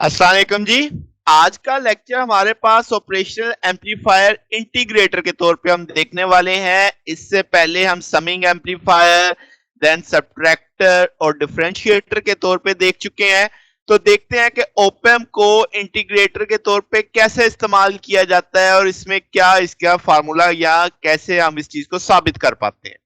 अस्सलाम वालेकुम जी। आज का लेक्चर हमारे पास ऑपरेशनल एम्पलीफायर इंटीग्रेटर के तौर पे हम देखने वाले हैं। इससे पहले हम समिंग एम्पलीफायर, देन सब्ट्रैक्टर और डिफरेंशिएटर के तौर पे देख चुके हैं। तो देखते हैं कि ओप एम्प को इंटीग्रेटर के तौर पे कैसे इस्तेमाल किया जाता है और इसमें क्या इसका फार्मूला या कैसे हम इस चीज को साबित कर पाते हैं।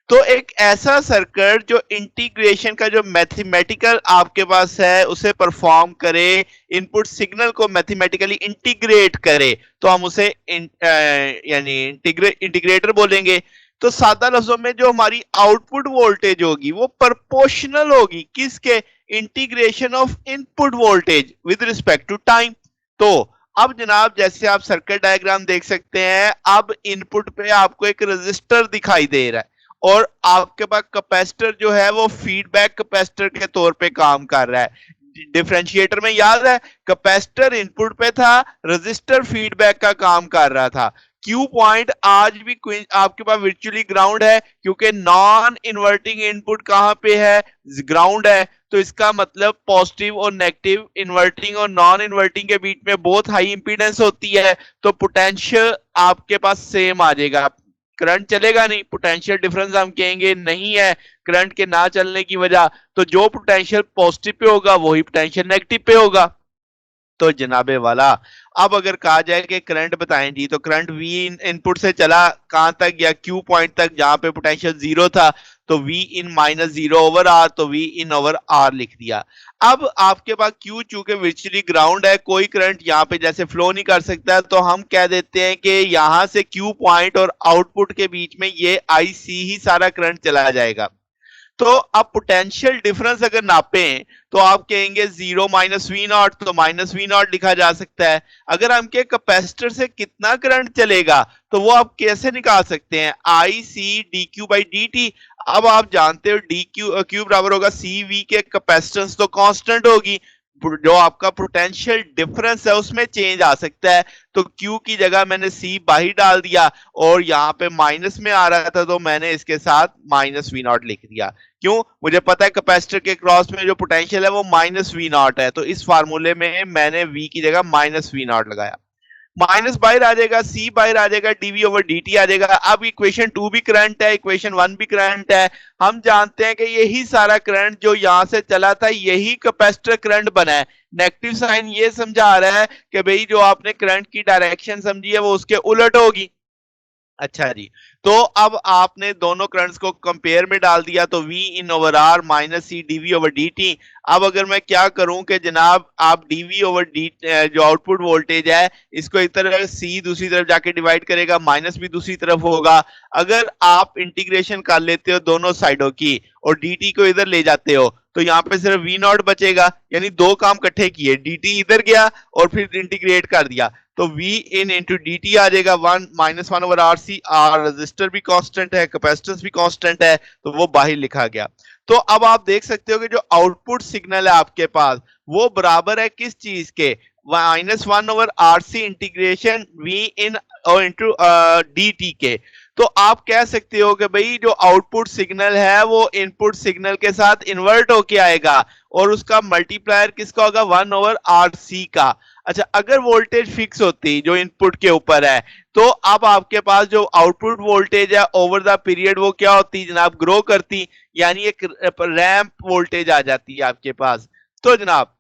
तो एक ऐसा सर्किट जो इंटीग्रेशन का जो मैथमेटिकल आपके पास है उसे परफॉर्म करे, इनपुट सिग्नल को मैथमेटिकली इंटीग्रेट करे, तो हम उसे यानी इंटीग्रेटर बोलेंगे। तो सादा लफ्जों में जो हमारी आउटपुट वोल्टेज होगी वो प्रोपोर्शनल होगी किसके? Integration of input voltage with respect to time. तो अब जनाब जैसे आप सर्किट डायग्राम देख सकते हैं, अब इनपुट पे आपको एक रेजिस्टर दिखाई दे रहा है और आपके पास कैपेसिटर जो है वो फीडबैक कैपेसिटर के तौर पे काम कर रहा है। डिफरेंशिएटर में याद है कैपेसिटर इनपुट पे था, रेजिस्टर फीडबैक का काम कर रहा था। क्यू पॉइंट आज भी आपके पास वर्चुअली ग्राउंड है क्योंकि नॉन इन्वर्टिंग इनपुट कहां पे है? ग्राउंड है। तो इसका मतलब पॉजिटिव और नेगेटिव, इन्वर्टिंग और नॉन इन्वर्टिंग के बीच में बहुत हाई इंपीडेंस होती है, तो पोटेंशियल आपके पास सेम आ जाएगा। करंट चलेगा नहीं, पोटेंशियल डिफरेंस हम कहेंगे नहीं है करंट के ना चलने की वजह। तो जो पोटेंशियल पॉजिटिव पे होगा वही पोटेंशियल नेगेटिव पे होगा। तो जनाबे वाला, अब अगर कहा जाए कि करंट बताएं जी, तो करंट वी इनपुट से चला कहां तक गया? क्यू पॉइंट तक जहां पे पोटेंशियल जीरो था। तो V in minus zero over R, तो वी इन ओवर आर लिख दिया। अब आपके पास क्यू चूंकि वर्चुअली ग्राउंड है, कोई करंट यहां पे जैसे फ्लो नहीं कर सकता, तो हम कह देते हैं कि यहां से क्यू पॉइंट और आउटपुट के बीच में ये आई सी ही सारा करंट चला जाएगा। तो अब पोटेंशियल डिफरेंस अगर नापें तो आप कहेंगे जीरो माइनस वी नॉट, तो माइनस वी नॉट लिखा जा सकता है। अगर हम के कैपेसिटर से कितना करंट चलेगा तो वो आप कैसे निकाल सकते हैं? I C D Q by D T. अब आप जानते हो डी क्यू क्यू बराबर होगा सी वी के, कैपेसिटेंस तो कांस्टेंट होगी, जो आपका पोटेंशियल डिफरेंस है उसमें चेंज आ सकता है। तो Q की जगह मैंने C बाहर डाल दिया और यहाँ पे माइनस में आ रहा था तो मैंने इसके साथ माइनस वी नॉट लिख दिया। क्यों? मुझे पता है कैपेसिटर के क्रॉस में जो पोटेंशियल है वो माइनस वी नॉट है, तो इस फार्मूले में मैंने V की जगह माइनस वी नॉट लगाया। माइनस बाहर आ जाएगा, सी बाहर आ जाएगा, डीवी ओवर डी आ जाएगा। अब इक्वेशन 2 भी करंट है, इक्वेशन 1 भी करंट है। हम जानते हैं कि यही सारा करंट जो यहां से चला था यही कैपेसिटर करंट बना है। नेगेटिव साइन ये समझा रहा है कि भाई जो आपने करंट की डायरेक्शन समझी है वो उसके उलट होगी। अच्छा जी, तो अब आपने दोनों करंट्स को कंपेयर में डाल दिया, तो V in over R minus C DV over D T. अब अगर मैं क्या करूं कि जनाब आप डीवी ओवर डी जो आउटपुट वोल्टेज है इसको एक तरफ C दूसरी तरफ जाके डिवाइड करेगा, माइनस भी दूसरी तरफ होगा। अगर आप इंटीग्रेशन कर लेते हो दोनों साइडों की और डी टी को इधर ले जाते हो तो यहाँ पे सिर्फ वी नॉट बचेगा, यानी दो काम इकट्ठे किए, डी टी इधर गया और फिर इंटीग्रेट कर दिया, तो V in into D T आ जाएगा one minus one over R C. R resistor भी कांस्टेंट है, कैपेसिटेंस भी कांस्टेंट है, तो वो बाहर लिखा गया। तो अब आप देख सकते हो कि जो आउटपुट सिग्नल है आपके पास वो बराबर है किस चीज के? Minus one over R C integration V in into D T के। तो आप कह सकते हो कि भाई जो आउटपुट सिग्नल है वो इनपुट सिग्नल के साथ इन्वर्ट होके आएगा और उसका मल्टीप्लायर किसका होगा? वन ओवर आर सी का। अच्छा, अगर वोल्टेज फिक्स होती जो इनपुट के ऊपर है तो अब आपके पास जो आउटपुट वोल्टेज है ओवर द पीरियड वो क्या होती जनाब? ग्रो करती, यानी एक रैंप वोल्टेज आ जाती है आपके पास। तो जनाब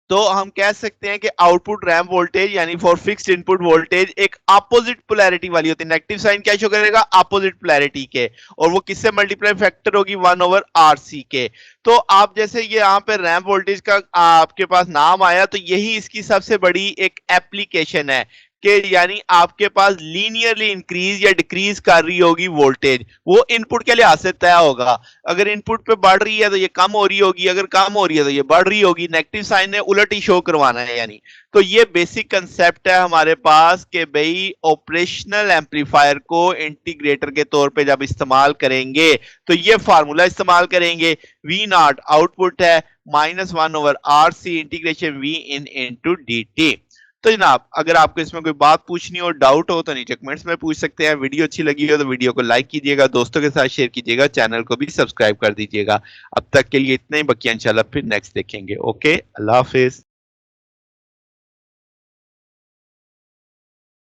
तो हम कह सकते हैं कि आउटपुट रैंप वोल्टेज यानी फॉर फिक्स्ड इनपुट वोल्टेज एक अपोजिट पोलैरिटी वाली होती है। नेगेटिव साइन क्या शो करेगा? अपोजिट पोलैरिटी के, और वो किससे मल्टीप्लाई फैक्टर होगी? वन ओवर आर सी के। तो आप जैसे ये यहाँ पे रैंप वोल्टेज का आपके पास नाम आया तो यही इसकी सबसे बड़ी एक एप्लीकेशन है कि यानी आपके पास लीनियरली इंक्रीज या डिक्रीज कर रही होगी वोल्टेज, वो इनपुट के लिहाज से तय होगा। अगर इनपुट पे बढ़ रही है तो ये कम हो रही होगी, अगर कम हो रही है तो ये बढ़ रही होगी। नेगेटिव साइन ने उलट ही शो करवाना है यानी। तो ये बेसिक कंसेप्ट है हमारे पास कि भाई ऑपरेशनल एम्पलीफायर को इंटीग्रेटर के तौर पे जब इस्तेमाल करेंगे तो ये फार्मूला इस्तेमाल करेंगे। वी नॉट आउटपुट है minus one over R C integration V in into D T. तो जनाब अगर आपको इसमें कोई बात पूछनी हो, डाउट हो, तो नीचे कमेंट्स में पूछ सकते हैं। वीडियो अच्छी लगी हो तो वीडियो को लाइक कीजिएगा, दोस्तों के साथ शेयर कीजिएगा, चैनल को भी सब्सक्राइब कर दीजिएगा। अब तक के लिए इतना ही, बकिया इंशाल्लाह फिर नेक्स्ट देखेंगे। ओके, अल्लाह हाफिज।